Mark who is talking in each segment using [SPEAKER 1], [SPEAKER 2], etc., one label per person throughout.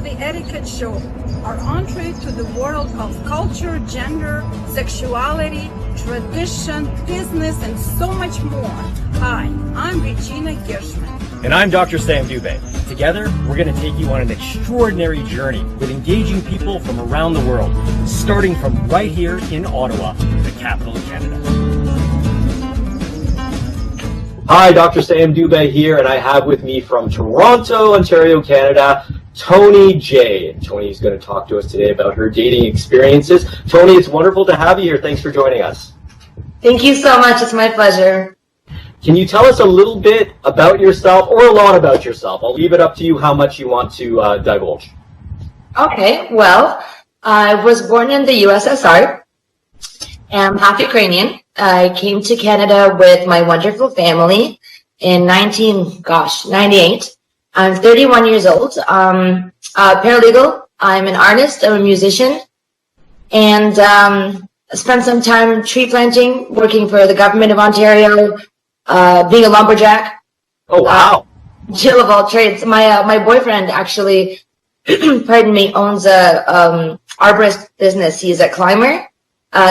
[SPEAKER 1] the Etiquette Show, our entree to the world of culture, gender, sexuality, tradition, business, and so much more. Hi, I'm Regina Gershman.
[SPEAKER 2] And I'm Dr. Sam Dubé. Together, we're going to take you on an extraordinary journey with engaging people from around the world, starting from right here in Ottawa, the capital of Canada.
[SPEAKER 3] Hi, Dr. Sam Dubé here, and I have with me from Toronto, Ontario, Canada, Toni Jay. And Toni's going to talk to us today about her dating experiences. Toni, it's wonderful to have you here. Thanks for joining us.
[SPEAKER 4] Thank you so much. It's my pleasure.
[SPEAKER 3] Can you tell us a little bit about yourself, or a lot about yourself? I'll leave it up to you how much you want to divulge.
[SPEAKER 4] Okay, well, I was born in the USSR. I'm half Ukrainian. I came to Canada with my wonderful family in 98. I'm 31 years old. Paralegal. I'm an artist. I'm a musician. And I spent some time tree planting, working for the government of Ontario, being a lumberjack.
[SPEAKER 3] Oh, wow.
[SPEAKER 4] Jill of all trades. My boyfriend actually, pardon me, owns a arborist business. He's a climber.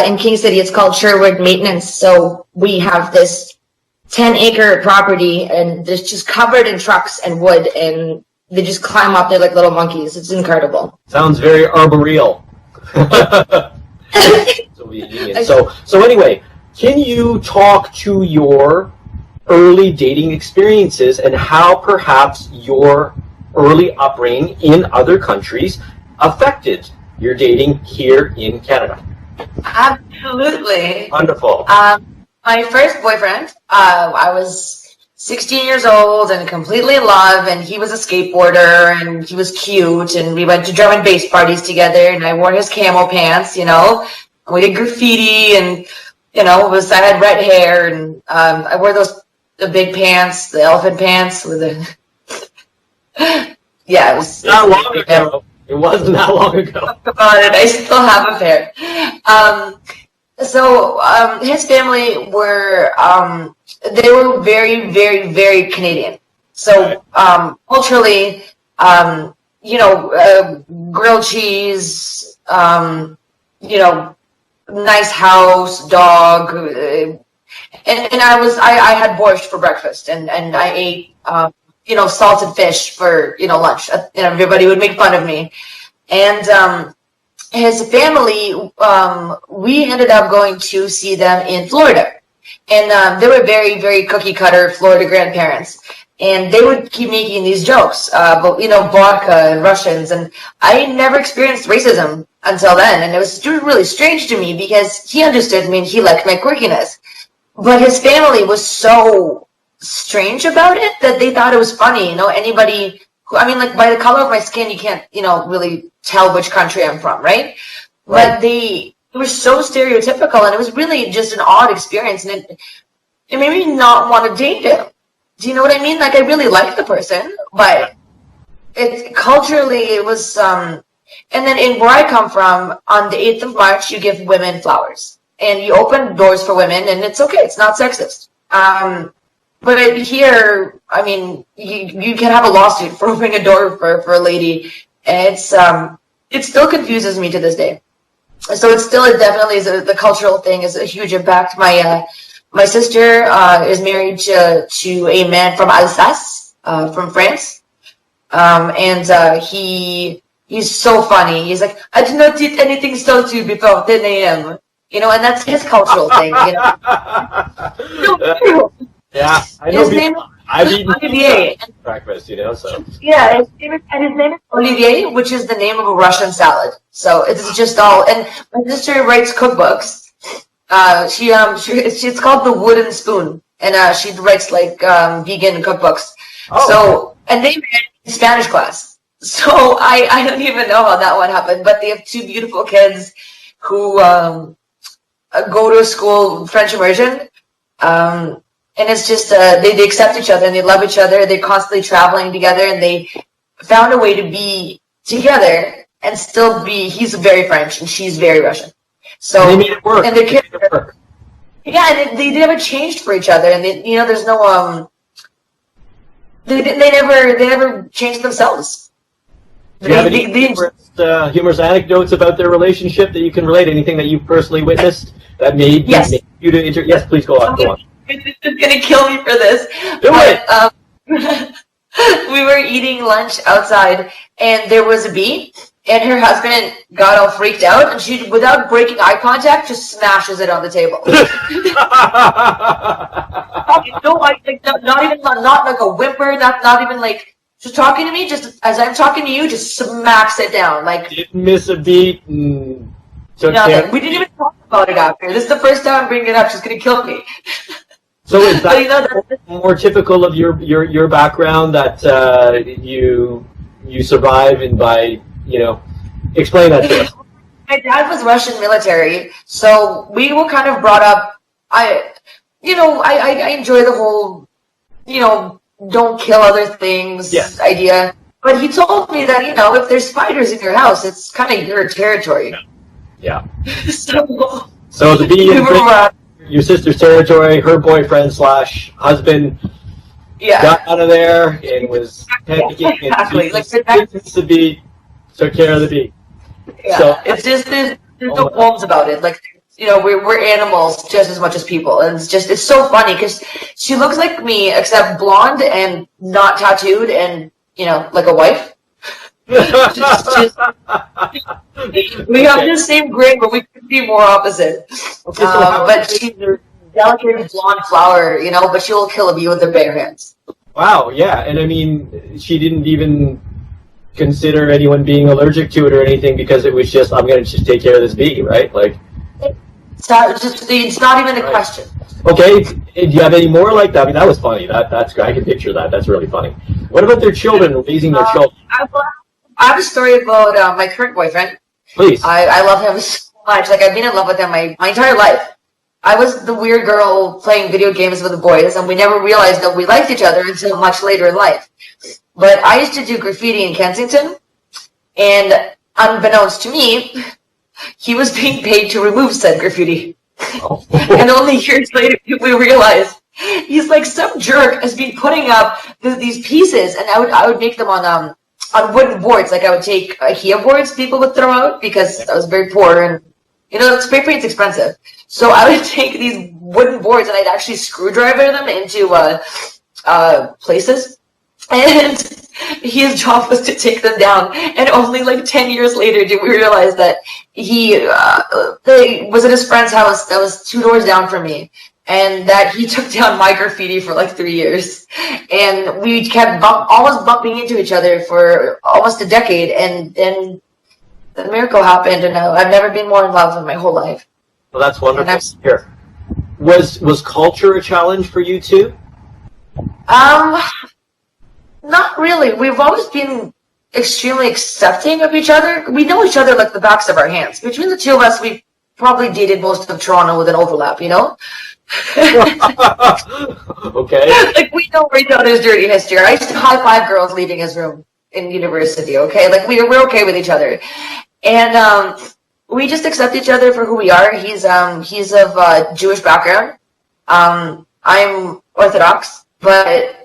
[SPEAKER 4] In King City, it's called Sherwood Maintenance. So we have this 10-acre property, and it's just covered in trucks and wood, and they just climb up there like little monkeys. It's incredible.
[SPEAKER 3] Sounds very arboreal. So anyway, can you talk to your early dating experiences and how perhaps your early upbringing in other countries affected your dating here in Canada?
[SPEAKER 4] Absolutely.
[SPEAKER 3] Wonderful.
[SPEAKER 4] My first boyfriend, I was 16 years old and completely in love, and he was a skateboarder, and he was cute, and we went to drum and bass parties together, and I wore his camo pants, you know, and we did graffiti, and, you know, I had red hair, and I wore the big pants, the elephant pants with the... Yeah, it was...
[SPEAKER 3] Not long ago. It wasn't that long ago.
[SPEAKER 4] Talk about it. I still have a pair. So his family were they were very, very, very Canadian. So culturally, you know, grilled cheese, you know, nice house, dog, and I had borscht for breakfast, and I ate you know, salted fish for, you know, lunch. And everybody would make fun of me. And his family, we ended up going to see them in Florida. And they were very, very cookie-cutter Florida grandparents. And they would keep making these jokes about, you know, vodka and Russians. And I never experienced racism until then. And it was really strange to me because he understood me and he liked my quirkiness. But his family was so strange about it that they thought it was funny. You know, anybody who, I mean, like, by the color of my skin, you can't, you know, really tell which country I'm from, right? But they were so stereotypical, and it was really just an odd experience, and it made me not want to date him. Do you know what I mean? Like, I really liked the person, but culturally it was and then in where I come from, on the 8th of March you give women flowers and you open doors for women, and it's okay, it's not sexist. But here, I mean, you can have a lawsuit for opening a door for a lady. And it still confuses me to this day. So it definitely is the cultural thing is a huge impact. My sister is married to a man from Alsace, from France. And he's so funny. He's like, I did not eat anything salty before 10 a.m. You know, and that's his cultural thing. You know?
[SPEAKER 3] Yeah, I know. I've eaten
[SPEAKER 4] Olivier.
[SPEAKER 3] Breakfast, you know, so.
[SPEAKER 4] Yeah, his name is Olivier, which is the name of a Russian salad. So it's just all, and my sister writes cookbooks. It's called The Wooden Spoon, and she writes like vegan cookbooks.
[SPEAKER 3] Oh,
[SPEAKER 4] so, okay. And they met in Spanish class. So I don't even know how that one happened, but they have two beautiful kids who go to a school, French immersion. And it's just, they accept each other and they love each other. They're constantly traveling together, and they found a way to be together and still be, he's very French and she's very Russian. So,
[SPEAKER 3] and they made it work.
[SPEAKER 4] And their kids, yeah, and they never changed for each other. And they, you know, there's no, they never changed themselves.
[SPEAKER 3] Do you have any humorous anecdotes about their relationship that you can relate? Anything that you personally witnessed that made you to Yes, please go on. Go on.
[SPEAKER 4] It's gonna kill me for this.
[SPEAKER 3] Do it.
[SPEAKER 4] We were eating lunch outside, and there was a bee, and her husband got all freaked out, and she, without breaking eye contact, just smashes it on the table. Not like a whimper, not even like just talking to me, just as I'm talking to you, just smacks it down. Like,
[SPEAKER 3] didn't miss a beat.
[SPEAKER 4] We didn't even talk about it after. This is the first time I'm bringing it up. She's gonna kill me.
[SPEAKER 3] So is that more typical of your background that you survive, and by explain that to us?
[SPEAKER 4] My dad was Russian military, so we were kind of brought up. I enjoy the whole, don't kill other things idea. But he told me that if there's spiders in your house, it's kind of your territory.
[SPEAKER 3] Yeah.
[SPEAKER 4] So
[SPEAKER 3] the bee in your sister's territory, her boyfriend / husband got out of there and was panicking.
[SPEAKER 4] Exactly.
[SPEAKER 3] The bee took care of the bee.
[SPEAKER 4] Yeah. So it's just there's no qualms about it. Like, we're animals just as much as people, and it's so funny because she looks like me except blonde and not tattooed, and like a wife. We have the same grade, but we could be more opposite.
[SPEAKER 3] Okay, so
[SPEAKER 4] but she's a delicate blonde flower, but she'll kill a bee with her bare hands.
[SPEAKER 3] Wow, yeah, and I mean, she didn't even consider anyone being allergic to it or anything, because it was just, I'm going to just take care of this bee, right? Like,
[SPEAKER 4] it's not even a question.
[SPEAKER 3] Okay, do you have any more like that? I mean, that was funny. That's I can picture that. That's really funny. What about their children, raising their children?
[SPEAKER 4] I have a story about my current boyfriend.
[SPEAKER 3] Please.
[SPEAKER 4] I love him so much. Like, I've been in love with him my entire life. I was the weird girl playing video games with the boys, and we never realized that we liked each other until much later in life. But I used to do graffiti in Kensington, and unbeknownst to me, he was being paid to remove said graffiti. Oh. And only years later we realized he's like, some jerk has been putting up these pieces, and I would make them on wooden boards. Like, I would take IKEA boards people would throw out because I was very poor, and spray paint's expensive. So I would take these wooden boards and I'd actually screwdriver them into places. And his job was to take them down. And only like 10 years later did we realize that he was at his friend's house that was 2 doors down from me, and that he took down my graffiti for like 3 years. And we kept almost bumping into each other for almost a decade. And then the miracle happened, and I've never been more in love in my whole life.
[SPEAKER 3] Well, that's wonderful. Here, was culture a challenge for you too?
[SPEAKER 4] Not really. We've always been extremely accepting of each other. We know each other like the backs of our hands. Between the two of us, we probably dated most of Toronto with an overlap,
[SPEAKER 3] Okay.
[SPEAKER 4] Like, we know each other's dirty history. I used to high-five girls leaving his room in university, okay? Like, we're okay with each other. And we just accept each other for who we are. He's of Jewish background. I'm Orthodox, but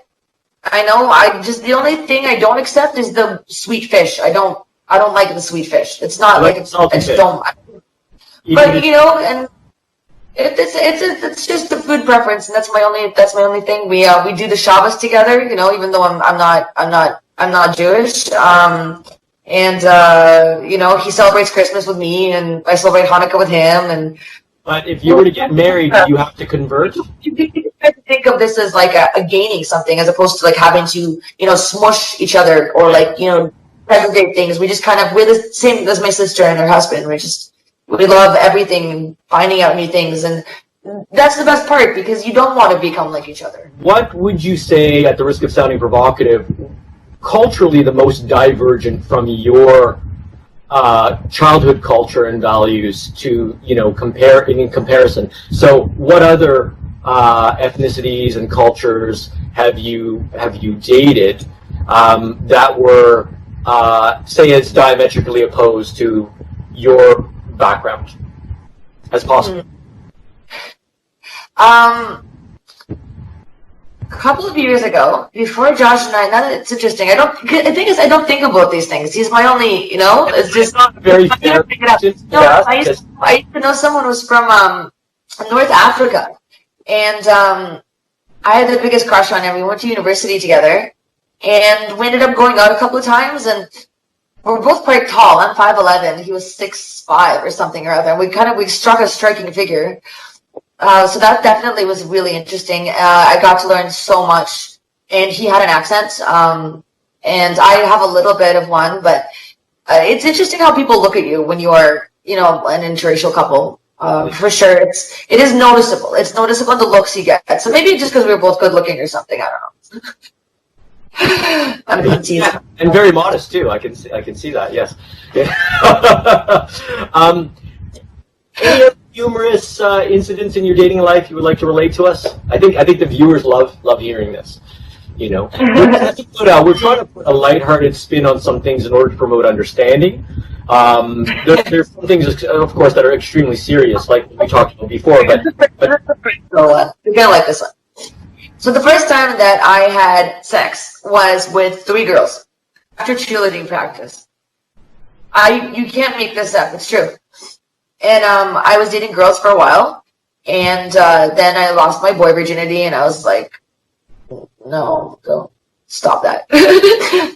[SPEAKER 4] I know the only thing I don't accept is the sweet fish. I don't like the sweet fish. It's not like it's I just don't. But and it's just a food preference, and that's my only thing. We do the Shabbos together, even though I'm not Jewish. And he celebrates Christmas with me, and I celebrate Hanukkah with him.
[SPEAKER 3] But if you were to get married, you have to convert.
[SPEAKER 4] You try to think of this as like a gaining something, as opposed to like having to smush each other, or like segregate things. We just we're the same as my sister and her husband. We love everything and finding out new things, and that's the best part, because you don't want to become like each other.
[SPEAKER 3] What would you say, at the risk of sounding provocative, culturally the most divergent from your childhood culture and values to in comparison? So what other ethnicities and cultures have you dated that were say as diametrically opposed to your background as possible?
[SPEAKER 4] couple of years ago, before Josh and I, now that it's interesting, the thing is, I don't think about these things. He's my only, it's just
[SPEAKER 3] not very fair.
[SPEAKER 4] No, I used to know someone who was from North Africa, and I had the biggest crush on him. We went to university together, and we ended up going out a couple of times, and we're both quite tall. I'm 5'11", he was 6'5" or something or other, and we struck a striking figure. So that definitely was really interesting. I got to learn so much, and he had an accent, and I have a little bit of one, but it's interesting how people look at you when you are, an interracial couple. For sure, it is noticeable. It's noticeable in the looks you get. So maybe just because we were both good looking or something, I don't know. I'm being teased.
[SPEAKER 3] And very modest too. I can see that. Yes. Any other humorous incidents in your dating life you would like to relate to us? I think the viewers love hearing this. We're trying to put a lighthearted spin on some things in order to promote understanding. There's some things, of course, that are extremely serious, like we talked about before. But
[SPEAKER 4] you're gonna like this one. So the first time that I had sex was with 3 girls after cheerleading practice. You can't make this up. It's true. And I was dating girls for a while, and then I lost my boy virginity, and I was like, no, don't stop that.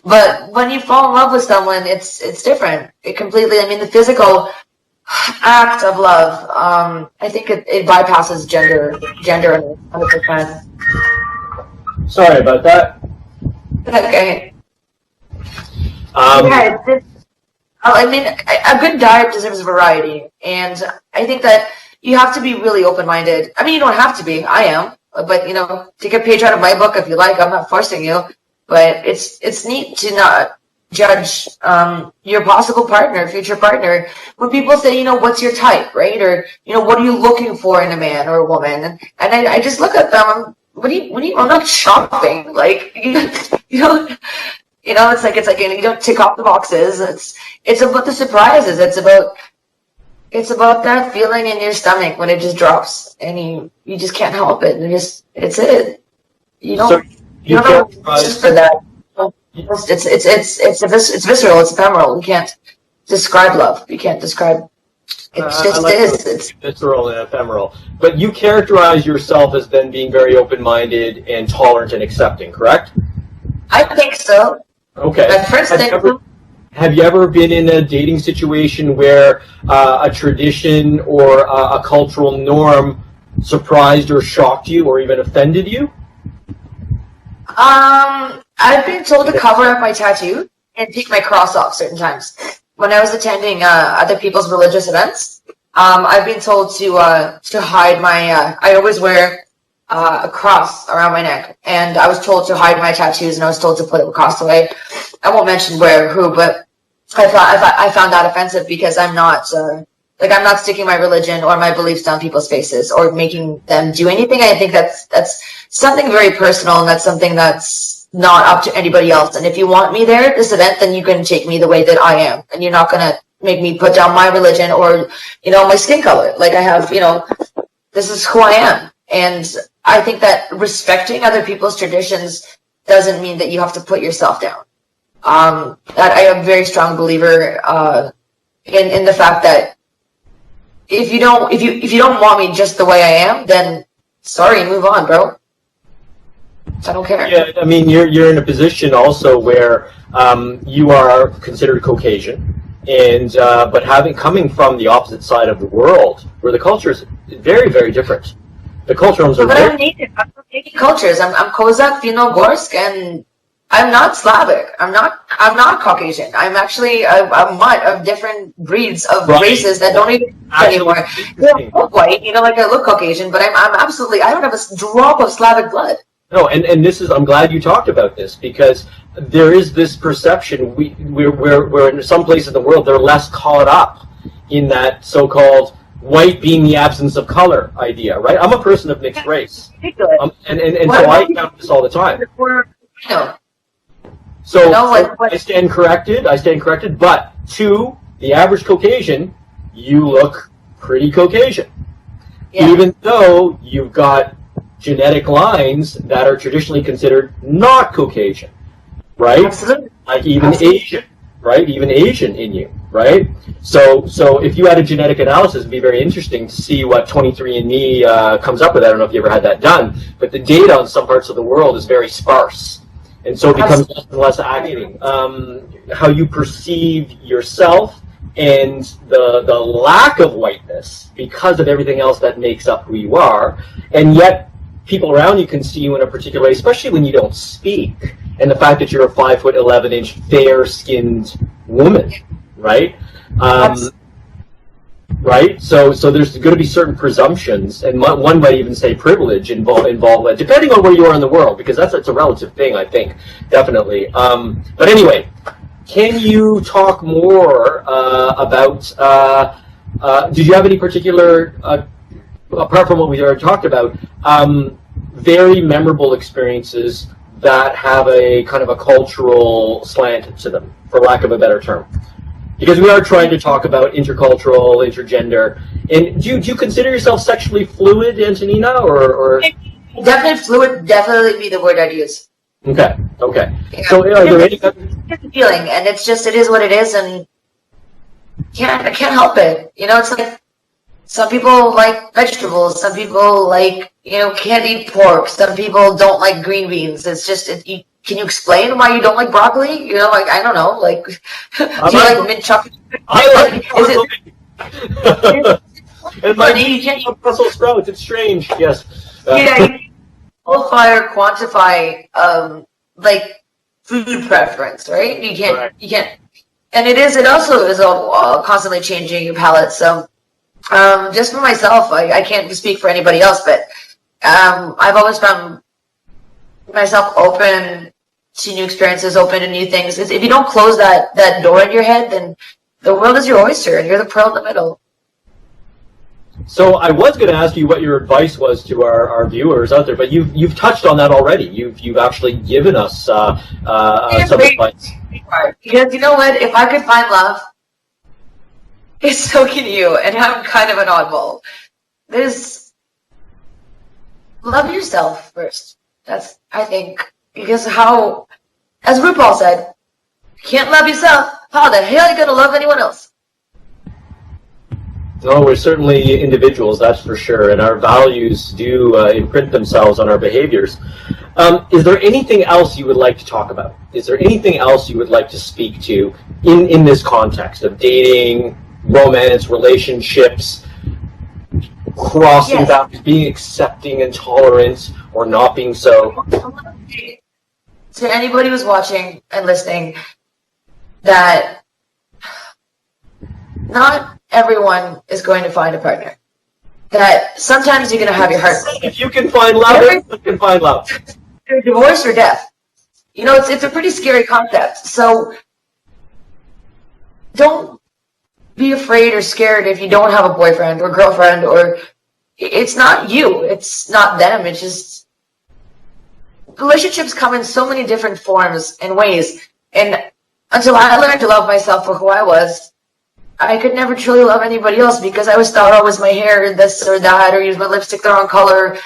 [SPEAKER 4] But when you fall in love with someone, it's different. It completely. I mean, the physical act of love. I think it bypasses gender 100%.
[SPEAKER 3] Sorry about that.
[SPEAKER 4] Okay. Yeah, I mean, a good diet deserves variety, and I think that you have to be really open-minded. I mean, you don't have to be. I am, but take a page out of my book if you like. I'm not forcing you, but it's neat to not judge your possible partner, future partner, when people say, what's your type, right? Or what are you looking for in a man or a woman? And I just look at them. What do you? I'm not shopping. Like it's like you don't tick off the boxes. It's about the surprises. It's about that feeling in your stomach when it just drops, and you just can't help it. And it's it. You don't know just for that. It's visceral. It's ephemeral. You can't describe love. You can't describe. It just is. It's
[SPEAKER 3] visceral and ephemeral. But you characterize yourself as then being very open-minded and tolerant and accepting, correct?
[SPEAKER 4] I think so.
[SPEAKER 3] Okay. Have you ever been in a dating situation where a tradition or a cultural norm surprised or shocked you or even offended you?
[SPEAKER 4] I've been told to cover up my tattoo and take my cross off certain times. When I was attending other people's religious events, I've been told to hide my. I always wear a cross around my neck, and I was told to hide my tattoos, and I was told to put it across the way. I won't mention who, but I found that offensive because I'm not I'm not sticking my religion or my beliefs down people's faces or making them do anything. I think that's something very personal, and that's something that's not up to anybody else. And if you want me there at this event, then you can take me the way that I am, and you're not gonna make me put down my religion or my skin color. Like I have, this is who I am. And I think that respecting other people's traditions doesn't mean that you have to put yourself down. That I am a very strong believer in the fact that if you don't want me just the way I am, then sorry, move on, bro. I don't care.
[SPEAKER 3] Yeah, I mean, you're in a position also where you are considered Caucasian, and but coming from the opposite side of the world, where the culture is very, very different. The cultures are.
[SPEAKER 4] But I'm native. I'm from native cultures. I'm Kozak, Finno-Gorsk, and I'm not Slavic. I'm not Caucasian. I'm actually a mutt of different breeds of races that don't even anymore. I look white, like I look Caucasian, but I'm absolutely. I don't have a drop of Slavic blood.
[SPEAKER 3] No, and this is. I'm glad you talked about this because there is this perception. We're in some places in the world they're less caught up in that so-called white being the absence of color idea, right? I'm a person of mixed race, and so I count this all the time. So I stand corrected. But to the average Caucasian, you look pretty Caucasian, even though you've got genetic lines that are traditionally considered not Caucasian, right?
[SPEAKER 4] Absolutely.
[SPEAKER 3] Like even Asian, right? Even Asian in you, right? So if you had a genetic analysis, it'd be very interesting to see what 23andMe comes up with. I don't know if you ever had that done, but the data on some parts of the world is very sparse. And so it becomes less and less accurate. How you perceive yourself and the lack of whiteness because of everything else that makes up who you are, and yet people around you can see you in a particular way, especially when you don't speak, and the fact that you're a 5'11" fair-skinned woman, right? Right. So there's going to be certain presumptions, and one might even say privilege involved, depending on where you are in the world, because that's a relative thing, I think, definitely. But anyway. Can you talk more about, did you have any particular, apart from what we already talked about, very memorable experiences that have a kind of a cultural slant to them, for lack of a better term? Because we are trying to talk about intercultural, intergender. And do you consider yourself sexually fluid, Antonina, or?
[SPEAKER 4] Definitely fluid, definitely be the word I'd use.
[SPEAKER 3] Okay.
[SPEAKER 4] Yeah.
[SPEAKER 3] So are there any?
[SPEAKER 4] It's a feeling, and it's just, it is what it is, and I can't help it. You know, it's like some people like vegetables, some people like, can't eat pork, some people don't like green beans. It's just, can you explain why you don't like broccoli? Like, I don't know, like, do you like mint chocolate?
[SPEAKER 3] I like broccoli. And my
[SPEAKER 4] you can't
[SPEAKER 3] Brussels sprouts. It's strange. Yes.
[SPEAKER 4] Yeah. Qualify or quantify like food preference, right? You can't, and it also is a constantly changing your palate. So just for myself, I can't speak for anybody else, but I've always found myself open to new experiences, open to new things. If you don't close that door in your head, then the world is your oyster and you're the pearl in the middle.
[SPEAKER 3] So I was going to ask you what your advice was to our viewers out there, but you've touched on that already. You've actually given us some advice.
[SPEAKER 4] Because you know what? If I could find love, so can you. And I'm kind of an oddball. Love yourself first. That's, I think, because as RuPaul said, you can't love yourself. How the hell are you going to love anyone else?
[SPEAKER 3] No, we're certainly individuals, that's for sure, and our values do imprint themselves on our behaviors. Is there anything else you would like to talk about? Is there anything else you would like to speak to in this context of dating, romance, relationships, crossing boundaries, being accepting and tolerant, or not being so?
[SPEAKER 4] To anybody who's watching and listening, that not everyone is going to find a partner. That sometimes you're going to have your heart.
[SPEAKER 3] If you can find love, you can find love.
[SPEAKER 4] Divorce or death. It's a pretty scary concept. So don't be afraid or scared if you don't have a boyfriend or girlfriend, or it's not you. It's not them. It's just relationships come in so many different forms and ways. And until I learned to love myself for who I was, I could never truly love anybody else because I always thought, oh, was my hair this or that, or use my lipstick the wrong color.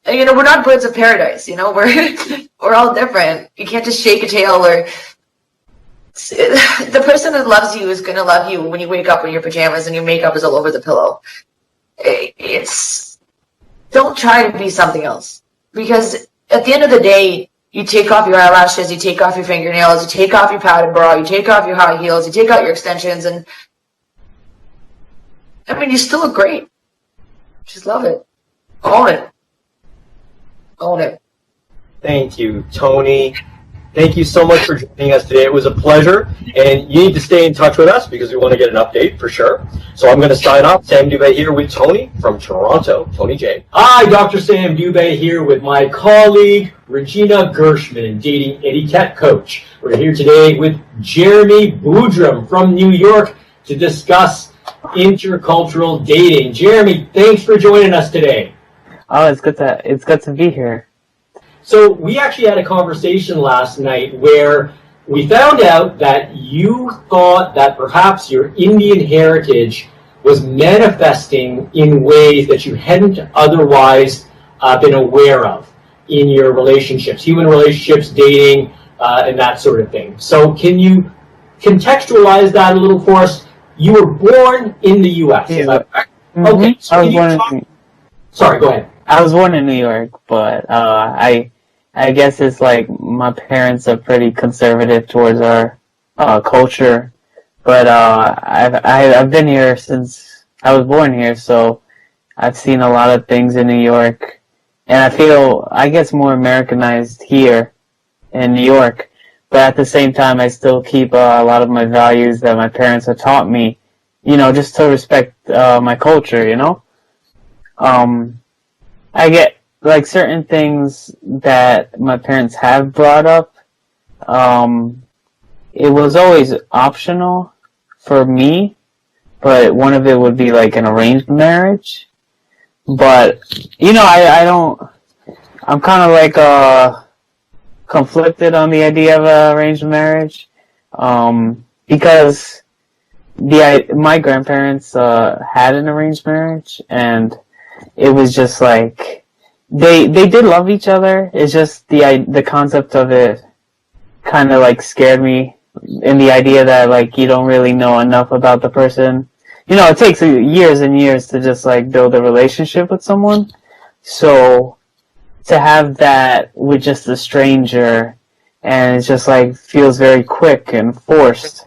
[SPEAKER 4] And, we're not birds of paradise. We're all different. You can't just shake a tail, or the person that loves you is going to love you when you wake up in your pajamas and your makeup is all over the pillow. Don't try to be something else, because at the end of the day, you take off your eyelashes, you take off your fingernails, you take off your padded bra, you take off your high heels, you take out your extensions, and you still look great. Just love it. Own it. Own it.
[SPEAKER 3] Thank you, Toni. Thank you so much for joining us today. It was a pleasure, and you need to stay in touch with us because we want to get an update for sure. So I'm going to sign off. Sam Dubé here with Toni from Toronto, Toni Jay. Hi, Dr. Sam Dubé here with my colleague, Regina Gershman, dating etiquette coach. We're here today with Jeremy Budhram from New York to discuss intercultural dating. Jeremy, thanks for joining us today.
[SPEAKER 5] Oh, it's good to be here.
[SPEAKER 3] So we actually had a conversation last night where we found out that you thought that perhaps your Indian heritage was manifesting in ways that you hadn't otherwise been aware of in your relationships, human relationships, dating, and that sort of thing. So can you contextualize that a little for us? You were born in the U.S. Is that correct? Okay. So
[SPEAKER 5] I was born in,
[SPEAKER 3] sorry, go ahead.
[SPEAKER 5] I was born in New York, but I guess it's like my parents are pretty conservative towards our culture. But I've been here since I was born here, so I've seen a lot of things in New York, and I feel, I guess, more Americanized here in New York. But at the same time, I still keep a lot of my values that my parents have taught me, you know, just to respect my culture, you know? I get, like, certain things that my parents have brought up. It was always optional for me, but one of it would be, like, an arranged marriage. But, you know, I'm kind of, like, conflicted on the idea of arranged marriage, because my grandparents had an arranged marriage, and it was just like they did love each other. It's just the concept of it kind of like scared me, in the idea that like you don't really know enough about the person. You know, it takes years and years to just like build a relationship with someone. So to have that with just a stranger, and it's just like feels very quick and forced,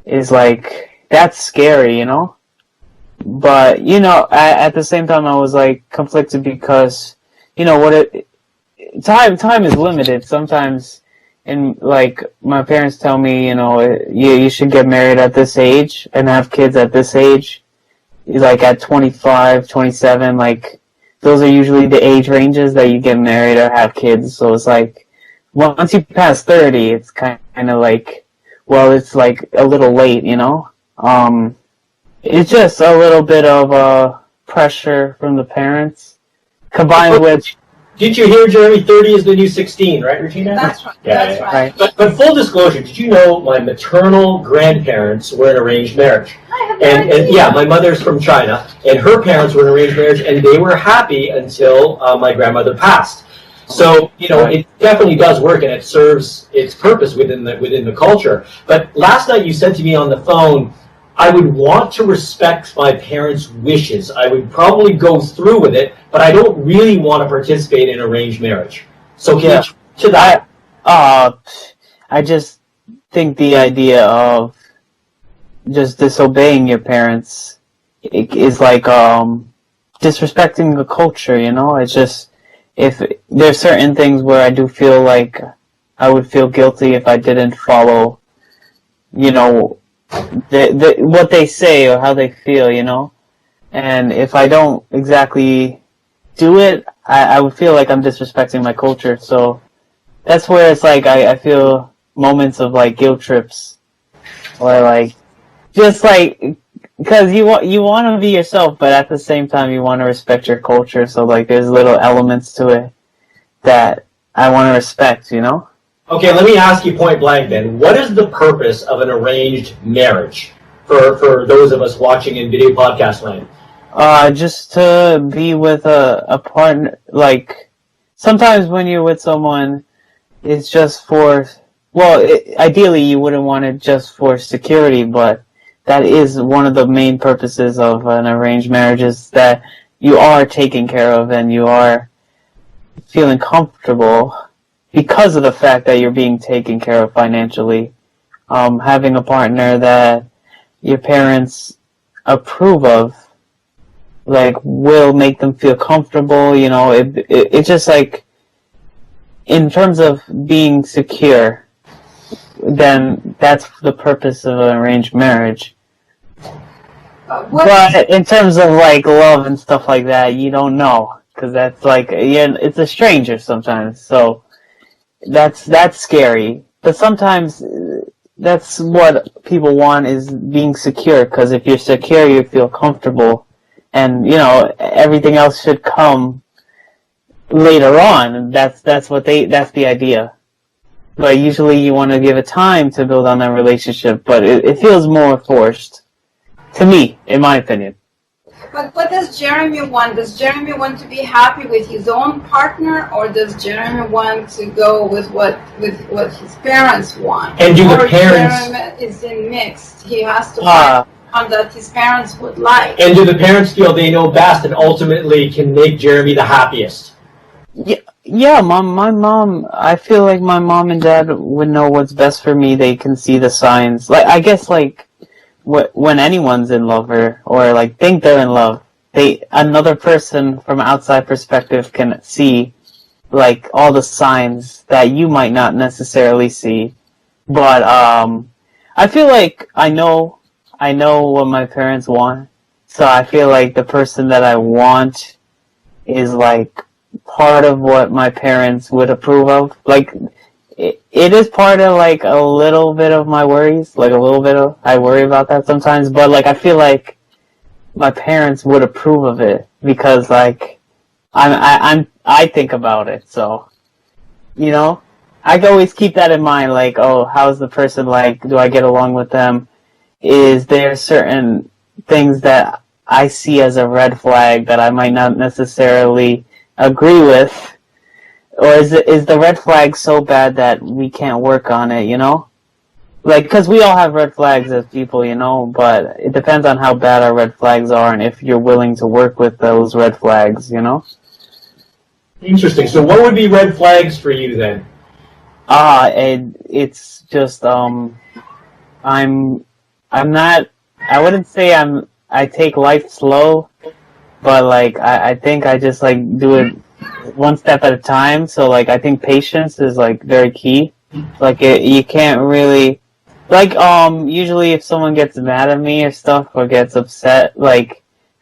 [SPEAKER 5] is like, that's scary, you know? But, you know, at the same time I was like conflicted because, you know, time is limited. Sometimes, and like my parents tell me, you know, you should get married at this age and have kids at this age, like at 25, 27, like those are usually the age ranges that you get married or have kids. So it's like, once you pass 30, it's kind of like, well, it's like a little late, you know? It's just a little bit of pressure from the parents, combined with...
[SPEAKER 3] Did you hear, Jeremy, 30 is the new 16, right, Regina?
[SPEAKER 1] That's right.
[SPEAKER 3] Yeah,
[SPEAKER 1] That's
[SPEAKER 3] yeah.
[SPEAKER 1] right.
[SPEAKER 3] But full disclosure, did you know my maternal grandparents were in arranged marriage? And yeah, my mother's from China, and her parents were in arranged marriage, and they were happy until my grandmother passed. So, you know, it definitely does work, and it serves its purpose within the culture. But last night you said to me on the phone, I would want to respect my parents' wishes. I would probably go through with it, but I don't really want to participate in arranged marriage. So can you to that?
[SPEAKER 5] I just think the idea of just disobeying your parents is like disrespecting the culture, you know? It's just, if there's certain things where I do feel like I would feel guilty if I didn't follow, you know, what they say or how they feel, you know? And if I don't exactly do it, I would feel like I'm disrespecting my culture. So that's where it's like I feel moments of like guilt trips, or like just like, because you want to be yourself, but at the same time you want to respect your culture. So like there's little elements to it that I want to respect, you know?
[SPEAKER 3] Okay, let me ask you point blank then. What is the purpose of an arranged marriage for those of us watching in video podcast land?
[SPEAKER 5] Just to be with a partner. Like, sometimes when you're with someone, it's just for, well, ideally you wouldn't want it just for security, but that is one of the main purposes of an arranged marriage, is that you are taken care of and you are feeling comfortable because of the fact that you're being taken care of financially. Having a partner that your parents approve of, like, will make them feel comfortable, you know, it's just like, in terms of being secure, then that's the purpose of an arranged marriage. But in terms of like love and stuff like that, you don't know, because that's like, yeah, it's a stranger sometimes. So that's scary. But sometimes that's what people want, is being secure. Because if you're secure, you feel comfortable, and you know everything else should come later on. And that's the idea. But usually you want to give it time to build on that relationship. But it feels more forced. To me, in my opinion.
[SPEAKER 1] But what does Jeremy want? Does Jeremy want to be happy with his own partner, or does Jeremy want to go with what his parents want?
[SPEAKER 3] And do the
[SPEAKER 1] or
[SPEAKER 3] parents?
[SPEAKER 1] Jeremy is in mixed. He has to find one that his parents would like.
[SPEAKER 3] And do the parents feel they know best and ultimately can make Jeremy the happiest?
[SPEAKER 5] Yeah, my mom, I feel like my mom and dad would know what's best for me. They can see the signs. Like, I guess, like, when anyone's in love or like think they're in love, another person from outside perspective can see like all the signs that you might not necessarily see. But I feel like I know what my parents want, so I feel like the person that I want is like part of what my parents would approve of. Like, it is part of like a little bit of my worries, like a little bit of, I worry about that sometimes, but like I feel like my parents would approve of it because like I think about it. So, you know, I can always keep that in mind. Like, oh, how's the person like? Do I get along with them? Is there certain things that I see as a red flag that I might not necessarily agree with? Or is the red flag so bad that we can't work on it, you know? Like, because we all have red flags as people, you know, but it depends on how bad our red flags are and if you're willing to work with those red flags, you know?
[SPEAKER 3] Interesting. So what would be red flags for you then?
[SPEAKER 5] It's just, I'm not, I wouldn't say I take life slow, but like, I think I just like do it one step at a time. So like I think patience is like very key. Like you can't really like usually if someone gets mad at me or stuff or gets upset, like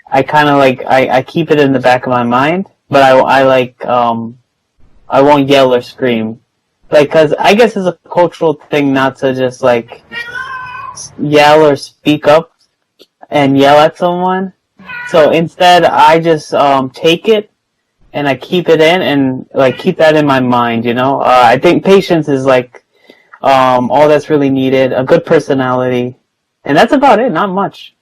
[SPEAKER 5] I kind of like I keep it in the back of my mind, but I like I won't yell or scream, like, cause I guess it's a cultural thing not to just like yell or speak up and yell at someone. So instead I just take it and I keep it in and like keep that in my mind, you know. I think patience is like all that's really needed. A good personality, and that's about it. Not much.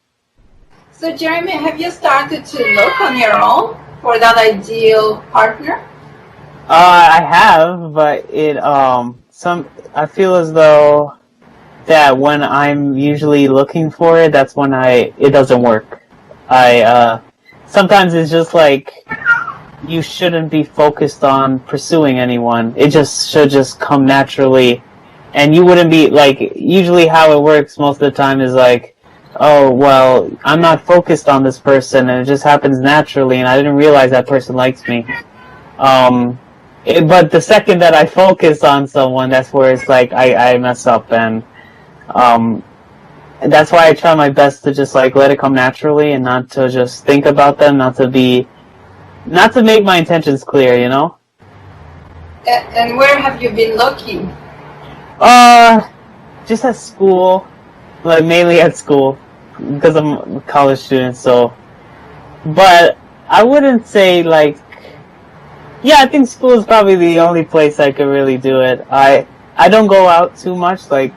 [SPEAKER 1] So Jeremy, have you started to look on your own for that ideal partner?
[SPEAKER 5] I have, but I feel as though that when I'm usually looking for it, that's when it doesn't work. Sometimes it's just like you shouldn't be focused on pursuing anyone. It just should just come naturally. And you wouldn't be, like, usually how it works most of the time is like, oh, well, I'm not focused on this person, and it just happens naturally, and I didn't realize that person likes me. But the second that I focus on someone, that's where it's like I mess up, and that's why I try my best to just, like, let it come naturally and not to just think about them, not to make my intentions clear, you know?
[SPEAKER 1] And where have you been looking?
[SPEAKER 5] Just at school, like mainly at school, because I'm a college student, so. But I wouldn't say like, yeah, I think school is probably the only place I could really do it. I don't go out too much, like,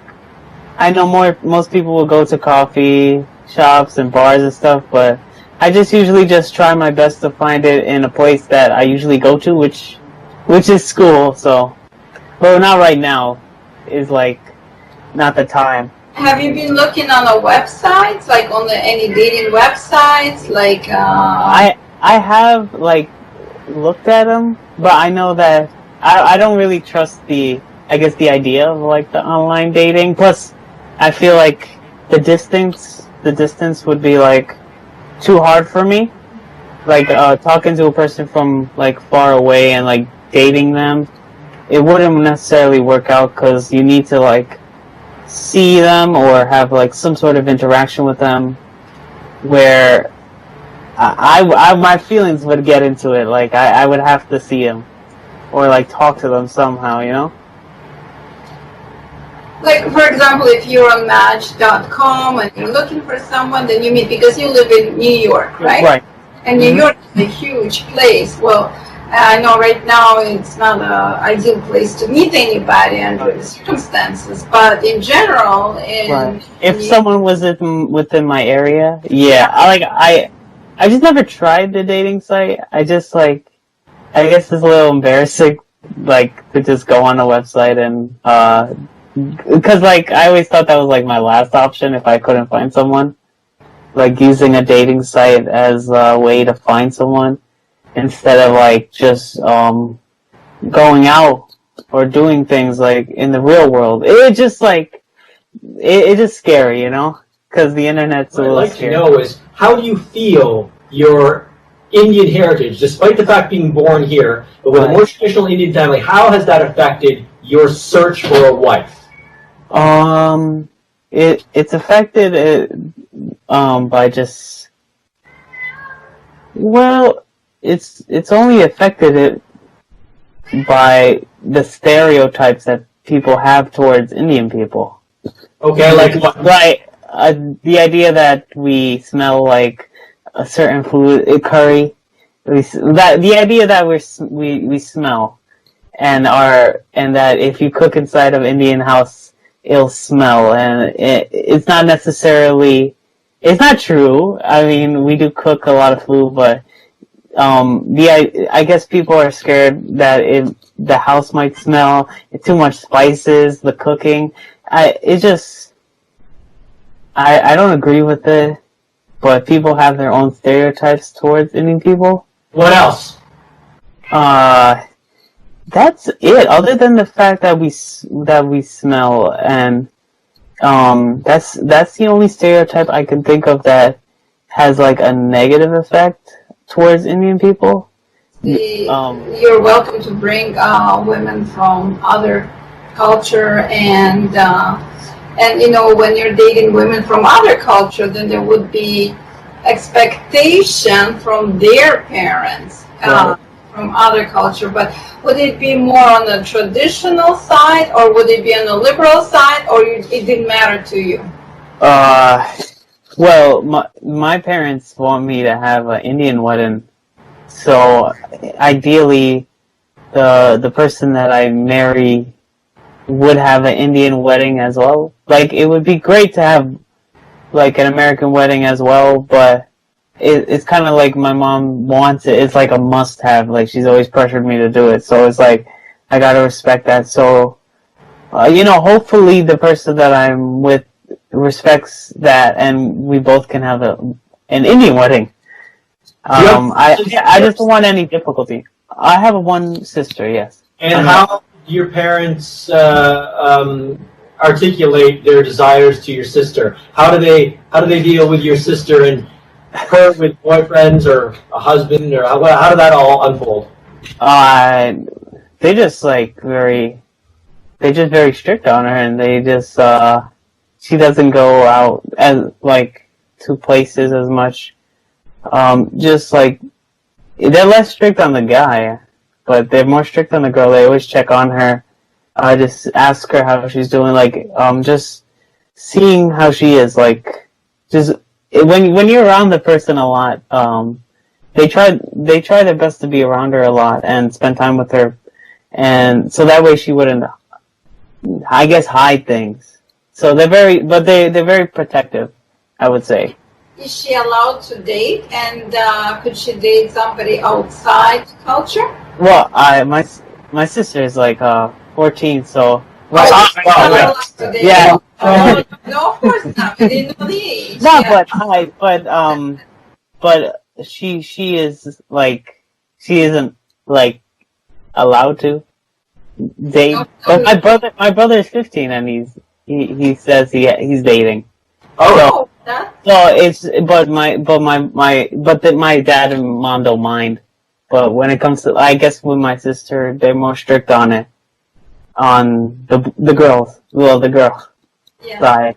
[SPEAKER 5] I know most people will go to coffee shops and bars and stuff, but I just usually just try my best to find it in a place that I usually go to, which is school, so. But not right now. Is like not the time.
[SPEAKER 1] Have you been looking on a website, like on any dating websites, like?
[SPEAKER 5] I have like looked at them, but I know that I don't really trust the idea of like the online dating. Plus, I feel like the distance would be like too hard for me. Like talking to a person from like far away and like dating them. It wouldn't necessarily work out because you need to like see them or have like some sort of interaction with them where I my feelings would get into it. Like I would have to see them or like talk to them somehow, you know?
[SPEAKER 1] Like, for example, if you're on Match.com and you're looking for someone, then you meet, because you live in New York, right?
[SPEAKER 5] Right.
[SPEAKER 1] And New York is a huge place. Well, I know right now it's not an ideal place to meet anybody under the circumstances, but in general,
[SPEAKER 5] if someone was within my area, yeah, I I just never tried the dating site. I just I guess it's a little embarrassing, to just go on a website and, because I always thought that was my last option if I couldn't find someone. Using a dating site as a way to find someone instead of just going out or doing things in the real world. It just it's just scary, because the internet's a little scary.
[SPEAKER 3] What I'd like to know is, how do you feel your Indian heritage, despite the fact being born here, but with a more traditional Indian family, how has that affected your search for a wife?
[SPEAKER 5] It's affected by just, well, it's only affected it by the stereotypes that people have towards Indian people.
[SPEAKER 3] Okay, like what?
[SPEAKER 5] The idea that we smell like a certain food, curry. The idea that we smell, and that if you cook inside of Indian house, it'll smell, and it's not necessarily. It's not true. I mean, we do cook a lot of food, but I guess people are scared that the house might smell. It's too much spices. The cooking. I don't agree with it, but people have their own stereotypes towards Indian people.
[SPEAKER 3] What else?
[SPEAKER 5] That's it. Other than the fact that we smell, and that's the only stereotype I can think of that has a negative effect towards Indian people.
[SPEAKER 1] You're welcome to bring women from other culture, and when you're dating women from other culture, then there would be expectation from their parents from other culture. But would it be more on the traditional side, or would it be on the liberal side, or it didn't matter to you?
[SPEAKER 5] Well, my parents want me to have an Indian wedding, so ideally the person that I marry would have an Indian wedding as well. It would be great to have an American wedding as well, but it's kind of my mom wants it. It's a must-have. She's always pressured me to do it, so it's I gotta respect that. So, hopefully the person that I'm with respects that, and we both can have an Indian wedding. I just don't want any difficulty. I have one sister, yes.
[SPEAKER 3] And how do your parents articulate their desires to your sister? How do they deal with your sister and her with boyfriends or a husband, or how did that all unfold?
[SPEAKER 5] They just very strict on her, and they just she doesn't go out as to places as much. They're less strict on the guy, but they're more strict on the girl. They always check on her. Just ask her how she's doing, just seeing how she is, just when you're around the person a lot, they try their best to be around her a lot and spend time with her, and so that way she wouldn't, I guess, hide things. So they're very protective, I would say.
[SPEAKER 1] Is she allowed to date, and could she date somebody outside culture?
[SPEAKER 5] Well, my sister is 14, so. Yeah.
[SPEAKER 1] No, of course not. We didn't know the age.
[SPEAKER 5] No,
[SPEAKER 1] Yeah.
[SPEAKER 5] but she is she isn't allowed to date. But my brother is 15, and he says he's dating.
[SPEAKER 3] Oh.
[SPEAKER 5] So but my dad and mom don't mind. But when it comes to, I guess with my sister, they're more strict on it. On the girls, the girl side,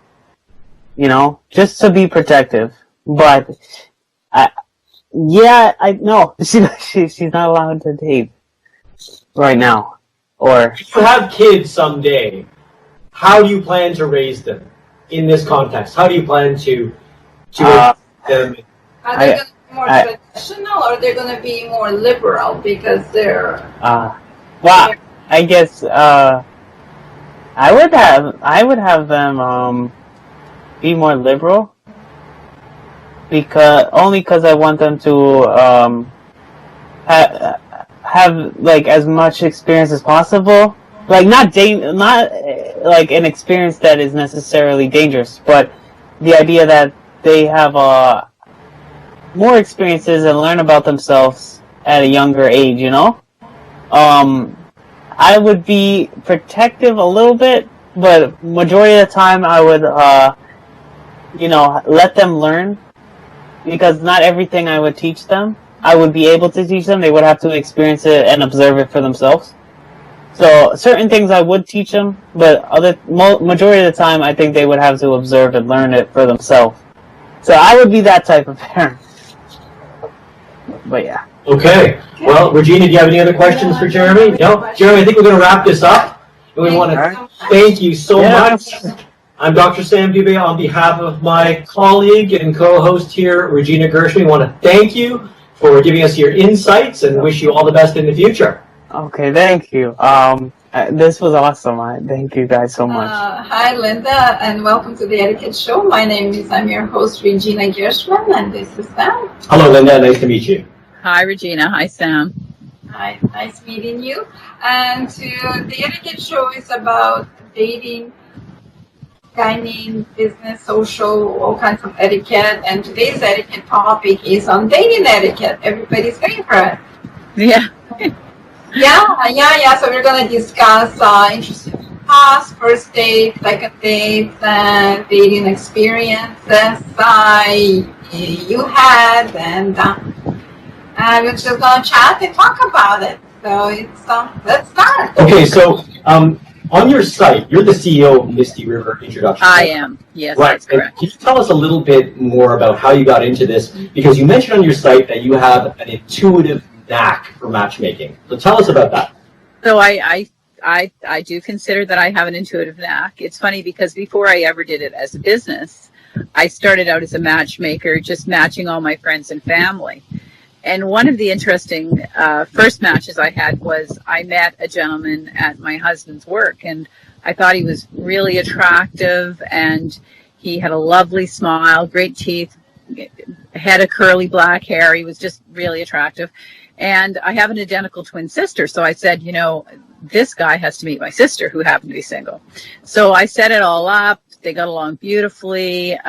[SPEAKER 5] just to be protective. But no, she's not allowed to date right now. Or
[SPEAKER 3] if you have kids someday, how do you plan to raise them in this context? How do you plan to raise them?
[SPEAKER 1] Are they going to be more traditional, or they're going to be more liberal because they're?
[SPEAKER 5] Well, I guess I would have them be more liberal, because I want them to have like as much experience as possible. Like not like an experience that is necessarily dangerous, but the idea that they have more experiences and learn about themselves at a younger age. You know, I would be protective a little bit, but majority of the time I would let them learn, because not everything I would teach them I would be able to teach them. They would have to experience it and observe it for themselves. So certain things I would teach them, but majority of the time I think they would have to observe and learn it for themselves. So I would be that type of parent. But yeah.
[SPEAKER 3] Okay. Well, Regina, do you have any other questions for Jeremy? No? Jeremy, I think we're going to wrap this up. And we want to thank you so much. I'm Dr. Sam Dubé on behalf of my colleague and co-host here, Regina Gershman. We want to thank you for giving us your insights and wish you all the best in the future.
[SPEAKER 5] Okay, thank you. This was awesome. Thank you guys so much.
[SPEAKER 6] Hi, Linda, and welcome to the Etiquette Show. I'm your host, Regina Gershman, and this is Sam.
[SPEAKER 3] Hello, Linda. Nice to meet you.
[SPEAKER 7] Hi, Regina. Hi, Sam.
[SPEAKER 6] Hi, nice meeting you. And the Etiquette Show is about dating, dining, business, social, all kinds of etiquette. And today's etiquette topic is on dating etiquette, everybody's favorite.
[SPEAKER 7] Yeah.
[SPEAKER 6] Yeah. So we're going to discuss interesting past, first date, second date, dating experiences you had, and we're just going to chat and talk about it. So let's start.
[SPEAKER 3] Okay, so on your site, you're the CEO of Misty River Introduction.
[SPEAKER 7] I am. Yes,
[SPEAKER 3] right.
[SPEAKER 7] That's correct.
[SPEAKER 3] Can you tell us a little bit more about how you got into this? Because you mentioned on your site that you have an intuitive knack for matchmaking. So tell us about that.
[SPEAKER 7] So I do consider that I have an intuitive knack. It's funny because before I ever did it as a business, I started out as a matchmaker, just matching all my friends and family. And one of the interesting first matches I had was I met a gentleman at my husband's work, and I thought he was really attractive, and he had a lovely smile, great teeth, had a curly black hair. He was just really attractive. And I have an identical twin sister. So I said, this guy has to meet my sister, who happened to be single. So I set it all up. They got along beautifully.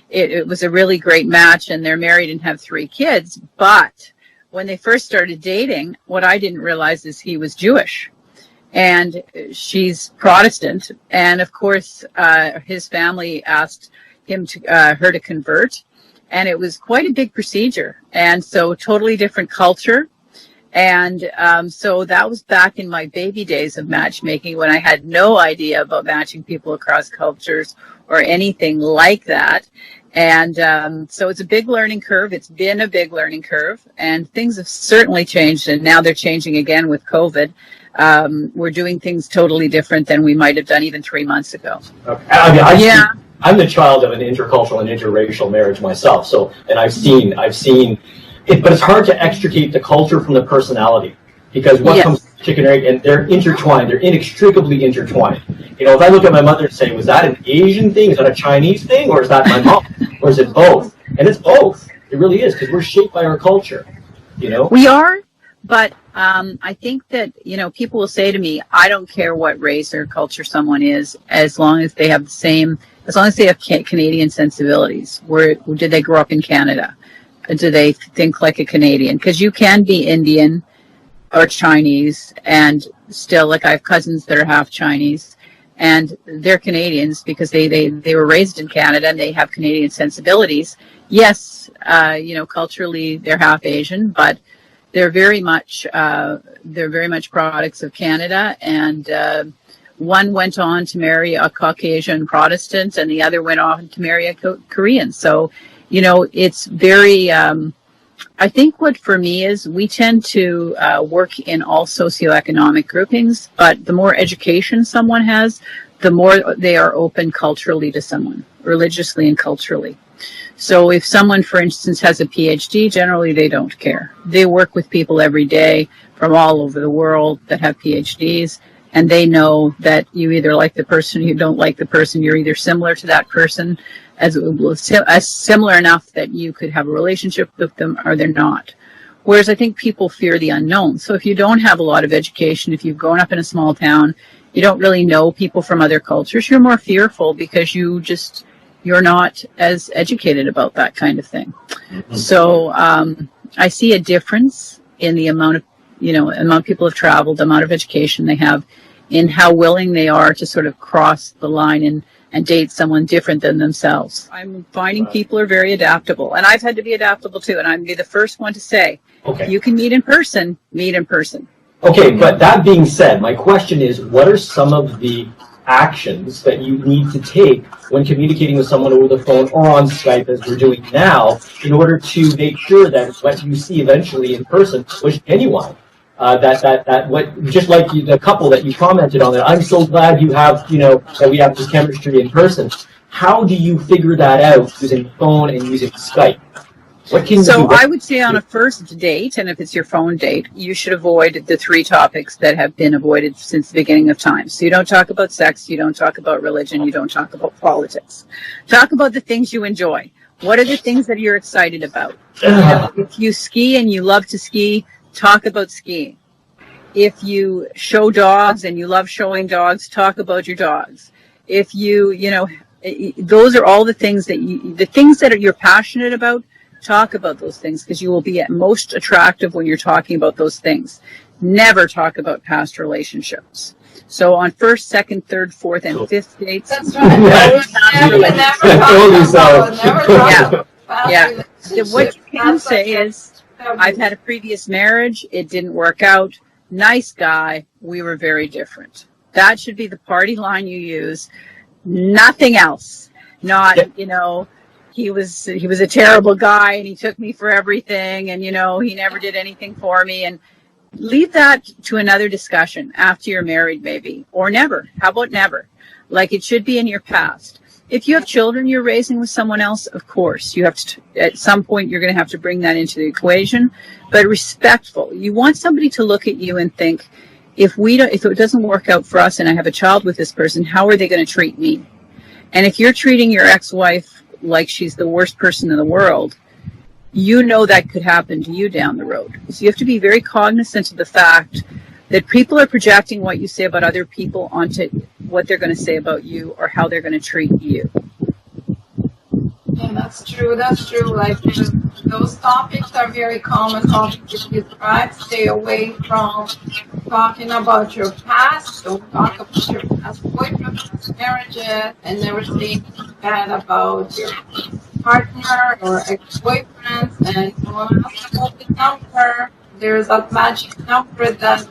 [SPEAKER 7] It was a really great match, and they're married and have 3 kids. But when they first started dating, what I didn't realize is he was Jewish, and she's Protestant. And of course, his family asked him her to convert. And it was quite a big procedure. And so totally different culture. And so that was back in my baby days of matchmaking, when I had no idea about matching people across cultures or anything like that. And so it's a big learning curve. It's been a big learning curve. And things have certainly changed. And now they're changing again with COVID. We're doing things totally different than we might have done even 3 months ago.
[SPEAKER 3] Okay. I'm the child of an intercultural and interracial marriage myself, and I've seen it, but it's hard to extricate the culture from the personality, because what comes to chicken and egg, and they're intertwined, they're inextricably intertwined. If I look at my mother and say, was that an Asian thing, is that a Chinese thing, or is that my mom, or is it both? And it's both. It really is, because we're shaped by our culture,
[SPEAKER 7] We are, but I think that, people will say to me, I don't care what race or culture someone is, as long as they have Canadian sensibilities. Did they grow up in Canada? Do they think like a Canadian? Because you can be Indian or Chinese and still, like I have cousins that are half Chinese, and they're Canadians because they were raised in Canada and they have Canadian sensibilities. Yes, culturally they're half Asian, but they're very much products of Canada. And one went on to marry a Caucasian Protestant, and the other went on to marry a Korean. So, it's very, I think what for me is we tend to work in all socioeconomic groupings, but the more education someone has, the more they are open culturally to someone, religiously and culturally. So if someone, for instance, has a PhD, generally they don't care. They work with people every day from all over the world that have PhDs, and they know that you either like the person or you don't like the person. You're either similar to that person as similar enough that you could have a relationship with them, or they're not. Whereas I think people fear the unknown. So if you don't have a lot of education, if you've grown up in a small town, you don't really know people from other cultures, you're more fearful because you're not as educated about that kind of thing. Mm-hmm. So I see a difference in the amount of people have traveled, the amount of education they have, in how willing they are to sort of cross the line and date someone different than themselves. I'm finding people are very adaptable, and I've had to be adaptable too, and I'm be the first one to say, okay, you can meet in person, meet in person.
[SPEAKER 3] Okay, but that being said, my question is, what are some of the actions that you need to take when communicating with someone over the phone or on Skype, as we're doing now, in order to make sure that what you see eventually in person, which anyone, just like the couple that you commented on there, I'm so glad that we have this chemistry in person. How do you figure that out using phone and using Skype? What can you do?
[SPEAKER 7] I would say on a first date, and if it's your phone date, you should avoid the 3 topics that have been avoided since the beginning of time. So you don't talk about sex, you don't talk about religion, you don't talk about politics. Talk about the things you enjoy. What are the things that you're excited about? If you ski and you love to ski, talk about skiing. If you show dogs and you love showing dogs, talk about your dogs. If those are all the things that you're passionate about, talk about those things, because you will be at most attractive when you're talking about those things. Never talk about past relationships. So on first, second, third, fourth, and fifth dates.
[SPEAKER 6] That's right.
[SPEAKER 7] Yeah. What you can say is, I've had a previous marriage. It didn't work out. Nice guy. We were very different. That should be the party line you use. Nothing else. Not, he was a terrible guy and he took me for everything and, he never did anything for me. And leave that to another discussion after you're married, maybe, or never. How about never? Like, it should be in your past. If you have children you're raising with someone else, of course, you have to, at some point, you're going to have to bring that into the equation, but respectful. You want somebody to look at you and think, if it doesn't work out for us and I have a child with this person, how are they going to treat me? And if you're treating your ex-wife like she's the worst person in the world, that could happen to you down the road. So you have to be very cognizant of the fact that people are projecting what you say about other people onto what they're going to say about you or how they're going to treat you.
[SPEAKER 6] Yeah, that's true. Like, those topics are very common topics you describe. Stay away from talking about your past. Don't talk about your past boyfriends, past marriages, and never say bad about your partner or ex-boyfriends. And you want to ask about the number. There's that magic number that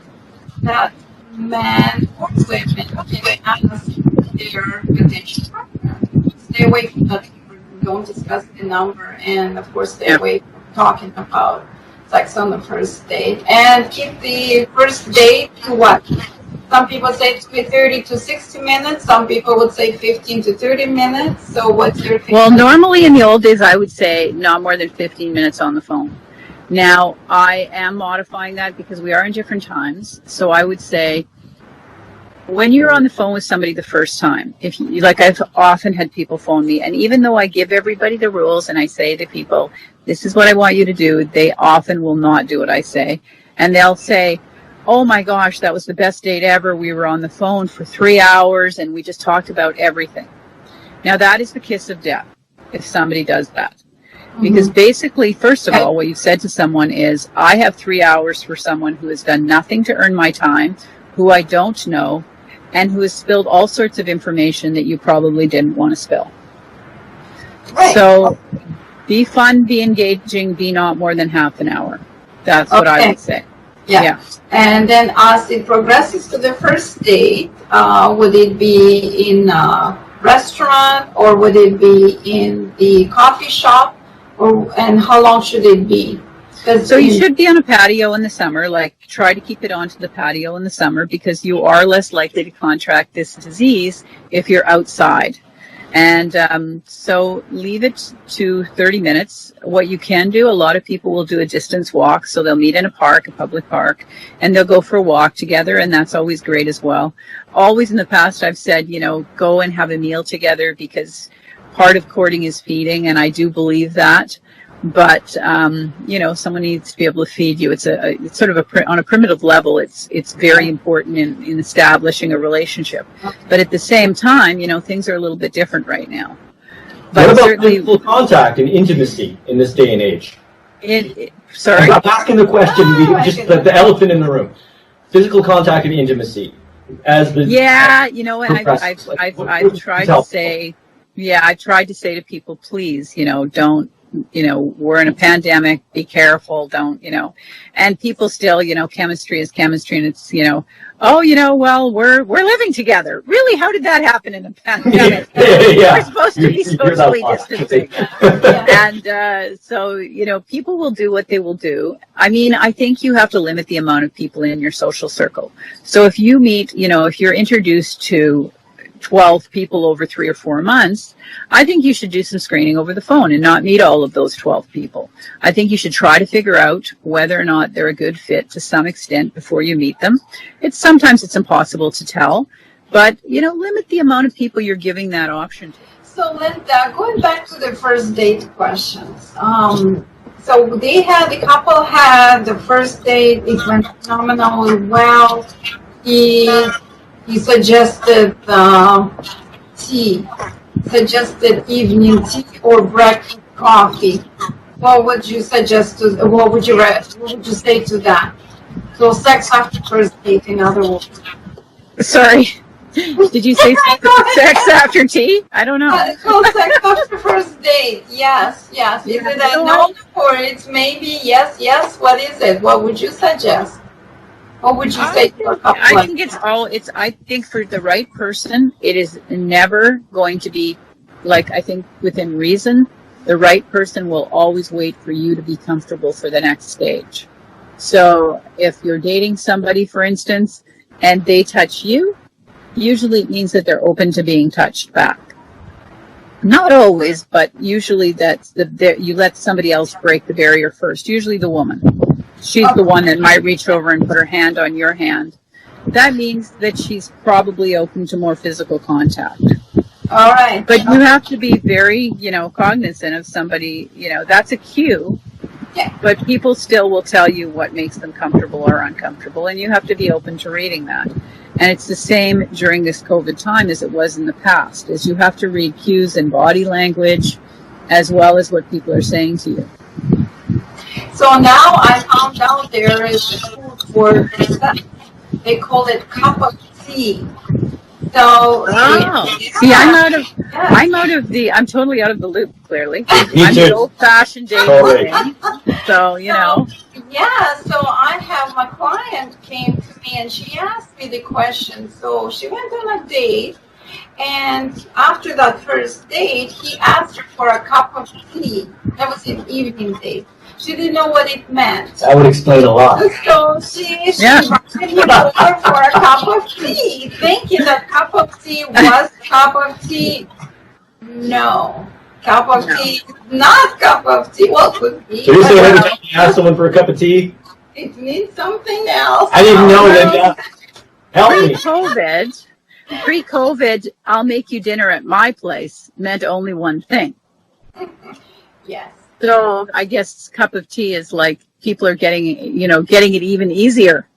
[SPEAKER 6] man or women can ask their potential partner. Stay away from that. Don't discuss the number, and of course stay away from talking about sex on the first date. And keep the first date to what? Some people say it to be 30 to 60 minutes. Some people would say 15 to 30 minutes. So what's your opinion?
[SPEAKER 7] Well, normally in the old days, I would say not more than 15 minutes on the phone. Now, I am modifying that because we are in different times. So I would say, when you're on the phone with somebody the first time, I've often had people phone me, and even though I give everybody the rules and I say to people, this is what I want you to do, they often will not do what I say. And they'll say, oh my gosh, that was the best date ever. We were on the phone for 3 hours and we just talked about everything. Now that is the kiss of death if somebody does that. Because basically, first of all, what you've said to someone is, I have 3 hours for someone who has done nothing to earn my time, who I don't know, and who has spilled all sorts of information that you probably didn't want to spill.
[SPEAKER 6] Right.
[SPEAKER 7] So be fun, be engaging, be not more than half an hour. That's what I would say.
[SPEAKER 6] Yeah. And then as it progresses to the first date, would it be in a restaurant or would it be in the coffee shop? And how long should it be?
[SPEAKER 7] So you should be on a patio in the summer, try to keep it onto the patio in the summer because you are less likely to contract this disease if you're outside. And so leave it to 30 minutes. What you can do, a lot of people will do a distance walk. So they'll meet in a park, a public park, and they'll go for a walk together. And that's always great as well. Always in the past, I've said, go and have a meal together because part of courting is feeding, and I do believe that. But you know, someone needs to be able to feed you. It's sort of on a primitive level. It's very important in establishing a relationship. But at the same time, you know, things are a little bit different right now. But
[SPEAKER 3] what about
[SPEAKER 7] certainly,
[SPEAKER 3] physical contact and intimacy in this day and age?
[SPEAKER 7] Sorry.
[SPEAKER 3] I'm asking the question, just the elephant in the room. Physical contact and intimacy.
[SPEAKER 7] Yeah, you know, and I've tried to say, I've tried to say to people, please, you know, don't, you know, we're in a pandemic, be careful, don't, you know, and people still, you know, chemistry is chemistry, and it's, you know, oh, you know, well, we're living together. Really? How did that happen in a pandemic? We're supposed to be socially distancing. And so, you know, people will do what they will do. I mean, I think you have to limit the amount of people in your social circle. So if you meet, you know, if you're introduced to 12 people over 3 or 4 months, I think you should do some screening over the phone and not meet all of those 12 people. I think you should try to figure out whether or not they're a good fit to some extent before you meet them. Sometimes it's impossible to tell, but, you know, limit the amount of people you're giving that option to.
[SPEAKER 6] So Linda, going back to the first date questions. So the couple had the first date, it went phenomenally well. He suggested tea, suggested evening tea or breakfast coffee. What would you suggest what would you say to that? So sex after first date, in other words.
[SPEAKER 7] Sorry, did you say sex after tea? I don't know.
[SPEAKER 6] So sex after first date, yes. Is it a no or it's maybe yes? What is it? What would you suggest? What would you say to a couple?
[SPEAKER 7] I think for the right person, it is never going to be, like, I think within reason, the right person will always wait for you to be comfortable for the next stage. So if you're dating somebody, for instance, and they touch you, usually it means that they're open to being touched back. Not always, but usually that's you let somebody else break the barrier first, usually the woman. She's the one that might reach over and put her hand on your hand. That means that she's probably open to more physical contact.
[SPEAKER 6] All right.
[SPEAKER 7] But you have to be very, you know, cognizant of somebody, you know, that's a cue.
[SPEAKER 6] Yeah.
[SPEAKER 7] But people still will tell you what makes them comfortable or uncomfortable, and you have to be open to reading that. And it's the same during this COVID time as it was in the past, is you have to read cues and body language as well as what people are saying to you.
[SPEAKER 6] So now I found out there is a food word they call it cup of tea. So
[SPEAKER 7] see, I'm totally out of the loop, clearly. I'm
[SPEAKER 3] too.
[SPEAKER 7] an old-fashioned dating thing. So, you know.
[SPEAKER 6] Yeah, so I have my client came to me and she asked me the question. So she went on a date, and after that first date, he asked her for a cup of tea. That was an evening date. She didn't know what it meant.
[SPEAKER 3] That would explain a lot.
[SPEAKER 6] So she invited him over for a cup of tea, thinking that cup of tea was cup of tea. No. Cup of tea, not cup of tea. Well, could be.
[SPEAKER 3] So you say every time you ask someone for a cup of tea?
[SPEAKER 6] It means something else.
[SPEAKER 3] I didn't know, Linda. Help me.
[SPEAKER 7] Pre-COVID, I'll make you dinner at my place meant only one thing.
[SPEAKER 6] Yes.
[SPEAKER 7] So I guess cup of tea is like people are getting it even easier.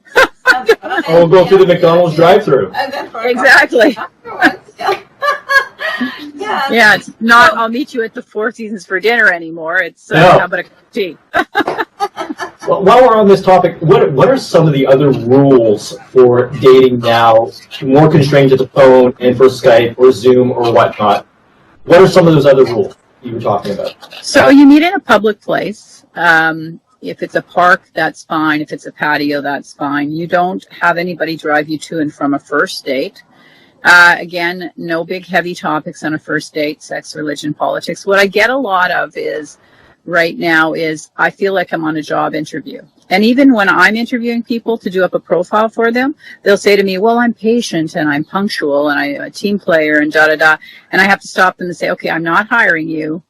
[SPEAKER 3] We'll go through the McDonald's drive-through.
[SPEAKER 7] Exactly.
[SPEAKER 6] Yeah,
[SPEAKER 7] it's not, I'll meet you at the Four Seasons for dinner anymore. It's how about a cup of tea?
[SPEAKER 3] Well, while we're on this topic, what are some of the other rules for dating now, more constrained to the phone and for Skype or Zoom or whatnot? What are some of those other rules you were talking about?
[SPEAKER 7] So you meet in a public place. If it's a park, that's fine. If it's a patio, that's fine. You don't have anybody drive you to and from a first date. Again, no big heavy topics on a first date, sex, religion, politics. What I get a lot of right now is I feel like I'm on a job interview. And even when I'm interviewing people to do up a profile for them, they'll say to me, well, I'm patient and I'm punctual and I'm a team player and da-da-da. And I have to stop them and say, okay, I'm not hiring you.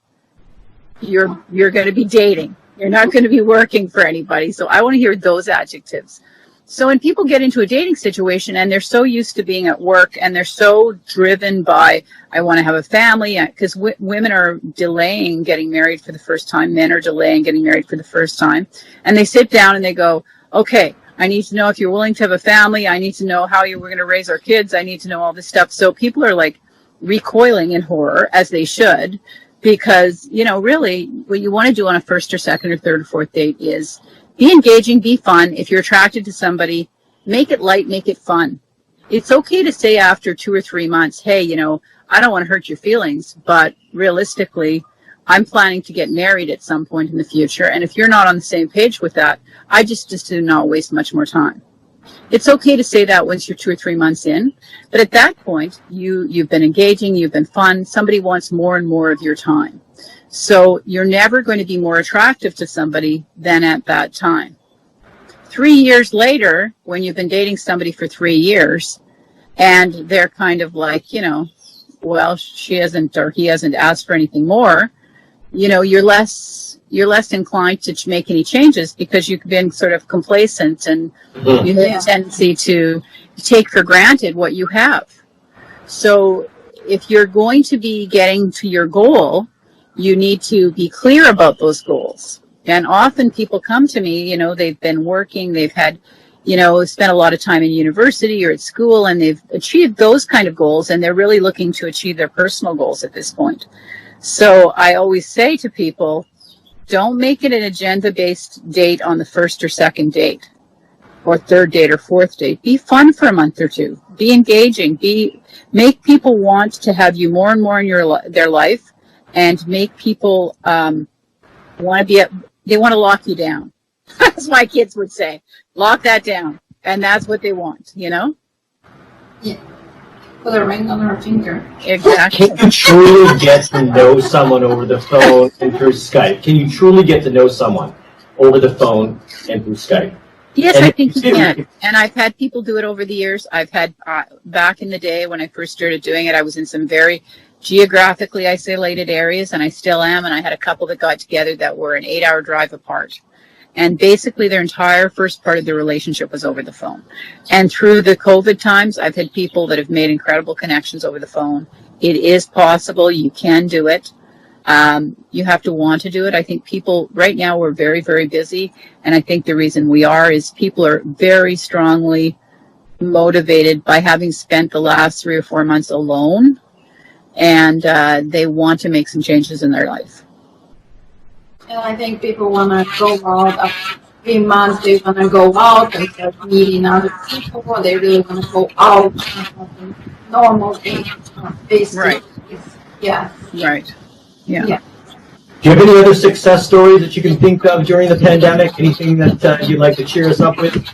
[SPEAKER 7] You're going to be dating. You're not going to be working for anybody. So I want to hear those adjectives. So when people get into a dating situation and they're so used to being at work and they're so driven by, I want to have a family, because women are delaying getting married for the first time, men are delaying getting married for the first time, and they sit down and they go, okay, I need to know if you're willing to have a family, I need to know how you were going to raise our kids, I need to know all this stuff. So people are like recoiling in horror, as they should, because, you know, really what you want to do on a first or second or third or fourth date is be engaging, be fun. If you're attracted to somebody, make it light, make it fun. It's okay to say after 2 or 3 months, hey, you know, I don't want to hurt your feelings, but realistically, I'm planning to get married at some point in the future. And if you're not on the same page with that, I just do not waste much more time. It's okay to say that once you're 2 or 3 months in, but at that point, you've been engaging, you've been fun, somebody wants more and more of your time. So you're never going to be more attractive to somebody than at that time. 3 years later, when you've been dating somebody for 3 years, and they're kind of like, you know, well, she hasn't or he hasn't asked for anything more, you know, you're less inclined to make any changes because you've been sort of complacent and you have a tendency to take for granted what you have. So if you're going to be getting to your goal, you need to be clear about those goals. And often people come to me, you know, they've been working, they've had, you know, spent a lot of time in university or at school, and they've achieved those kind of goals, and they're really looking to achieve their personal goals at this point. So I always say to people, don't make it an agenda-based date on the first or second date or third date or fourth date. Be fun for a month or two. Be engaging. Make people want to have you more and more in their life, and make people want to lock you down. As my kids would say, lock that down. And that's what they want, you know?
[SPEAKER 6] Yeah. Put a ring on her finger.
[SPEAKER 7] Exactly.
[SPEAKER 3] Can you truly get to know someone over the phone and through Skype? Can you truly get to know someone over the phone and through Skype?
[SPEAKER 7] Yes, I think you can. And I've had people do it over the years. I've had, back in the day when I first started doing it, I was in some very geographically isolated areas, and I still am, and I had a couple that got together that were an 8-hour drive apart. And basically their entire first part of the relationship was over the phone. And through the COVID times, I've had people that have made incredible connections over the phone. It is possible. You can do it. You have to want to do it. I think people, right now, we're very, very busy. And I think the reason we are is people are very strongly motivated by having spent the last 3 or 4 months alone. And they want to make some changes in their life.
[SPEAKER 6] And I think people want to go out after 3 months. They want to go out and start meeting other people. Or they really want to go out and have a normal date, face to face. Yeah.
[SPEAKER 7] Right. Yeah.
[SPEAKER 6] Yeah.
[SPEAKER 3] Do you have any other success stories that you can think of during the pandemic? Anything that you'd like to cheer us up with?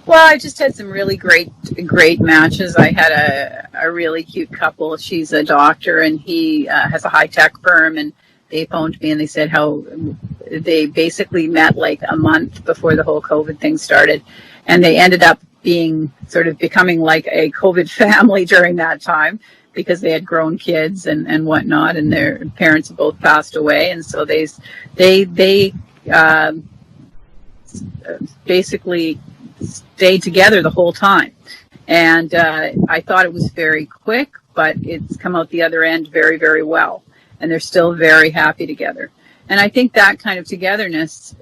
[SPEAKER 7] Well, I just had some really great matches. I had a really cute couple. She's a doctor, and he has a high-tech firm, and they phoned me and they said how they basically met like a month before the whole COVID thing started, and they ended up becoming like a COVID family during that time because they had grown kids and whatnot, and their parents have both passed away, and so they basically stayed together the whole time. And I thought it was very quick, but it's come out the other end very, very well. And they're still very happy together. And I think that kind of togetherness,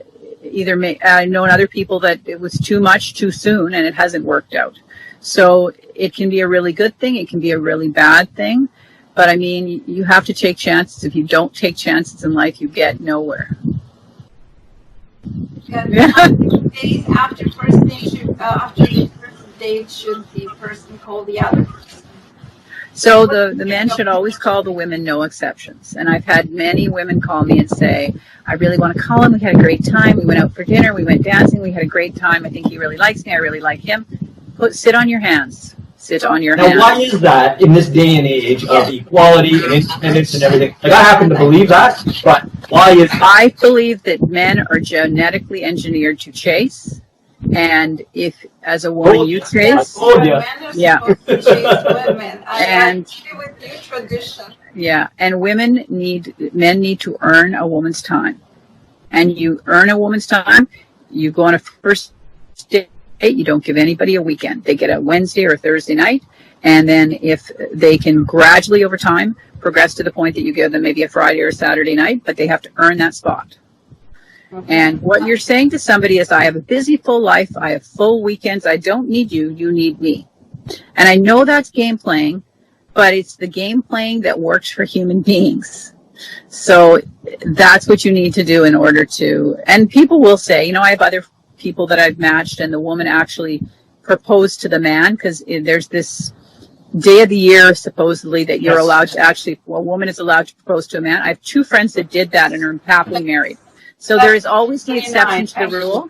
[SPEAKER 7] I've known other people that it was too much too soon and it hasn't worked out. So it can be a really good thing. It can be a really bad thing. But I mean, you have to take chances. If you don't take chances in life, you get nowhere.
[SPEAKER 6] Yeah. Days after first date should the person call the other person?
[SPEAKER 7] So the men should always call the women, no exceptions. And I've had many women call me and say, I really want to call him. We had a great time. We went out for dinner. We went dancing. We had a great time. I think he really likes me. I really like him. Sit on your hands. Sit on your hands.
[SPEAKER 3] Now, why is that in this day and age of equality and independence and everything? Like, I happen to believe that, but why is that?
[SPEAKER 7] I believe that men are genetically engineered to chase. And if, as a woman, you chase,
[SPEAKER 6] yeah, and with your tradition,
[SPEAKER 7] yeah, and men need to earn a woman's time, and you earn a woman's time. You go on a first date Okay, you don't give anybody a weekend. They get a Wednesday or a Thursday night, and then if they can gradually over time progress to the point that you give them maybe a Friday or a Saturday night, but they have to earn that spot. And what you're saying to somebody is, I have a busy, full life. I have full weekends. I don't need you. You need me. And I know that's game playing, but it's the game playing that works for human beings. So that's what you need to do in order to, and people will say, I have other people that I've matched, and the woman actually proposed to the man, because there's this day of the year supposedly that you're allowed to actually, a woman is allowed to propose to a man. I have 2 friends that did that and are happily married. So there is always the exception to the rule.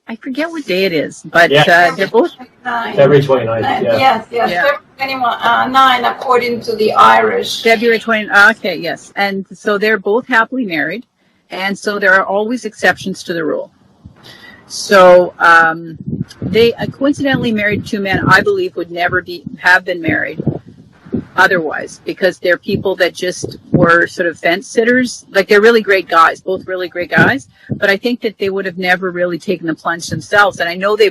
[SPEAKER 7] I forget what day it is, but they're both
[SPEAKER 3] February 29th.
[SPEAKER 6] Yes. February 29 according to the Irish.
[SPEAKER 7] February 20. Okay, yes. And so they're both happily married, and so there are always exceptions to the rule. So they coincidentally married 2 men I believe would never have been married otherwise, because they're people that just were sort of fence sitters. Like, they're really great guys, both really great guys, but I think that they would have never really taken the plunge themselves. And I know they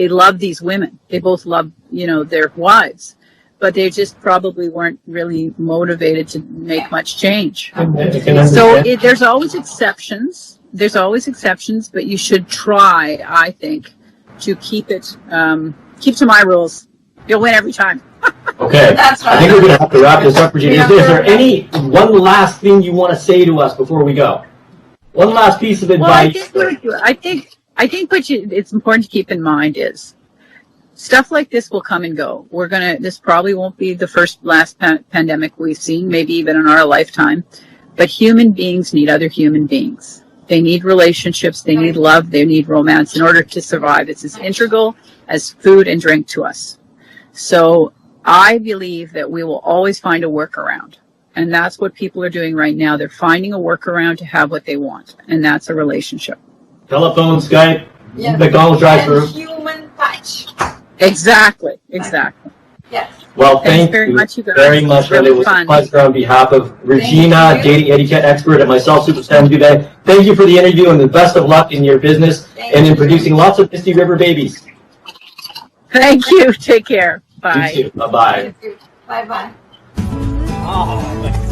[SPEAKER 7] love these women. They both love, their wives, but they just probably weren't really motivated to make much change. So there's always exceptions. There's always exceptions, but you should try, I think, to keep to my rules. You'll win every time.
[SPEAKER 3] Okay,
[SPEAKER 6] That's right.
[SPEAKER 3] I think we're going to have to wrap this up, Virginia. Is there any one last thing you want to say to us before we go? One last piece of advice.
[SPEAKER 7] Well, I think what it's important to keep in mind is stuff like this will come and go. This probably won't be the last pandemic we've seen, maybe even in our lifetime. But human beings need other human beings. They need relationships. They need love. They need romance in order to survive. It's as integral as food and drink to us. So I believe that we will always find a workaround. And that's what people are doing right now. They're finding a workaround to have what they want. And that's a relationship.
[SPEAKER 3] Telephone, Skype, McDonald's drive-thru.
[SPEAKER 6] Human touch.
[SPEAKER 7] Exactly.
[SPEAKER 6] Yes.
[SPEAKER 3] Well,
[SPEAKER 7] Thanks
[SPEAKER 3] thank you
[SPEAKER 7] very much,
[SPEAKER 3] Linda. It was a pleasure on behalf of Regina, dating etiquette expert, and myself, Superstar Dubé. Thank you for the interview, and the best of luck in your business and in producing lots of Misty River babies.
[SPEAKER 7] Thank you. Take care. Bye.
[SPEAKER 3] You too. Bye-bye.
[SPEAKER 6] Bye-bye.
[SPEAKER 3] Oh,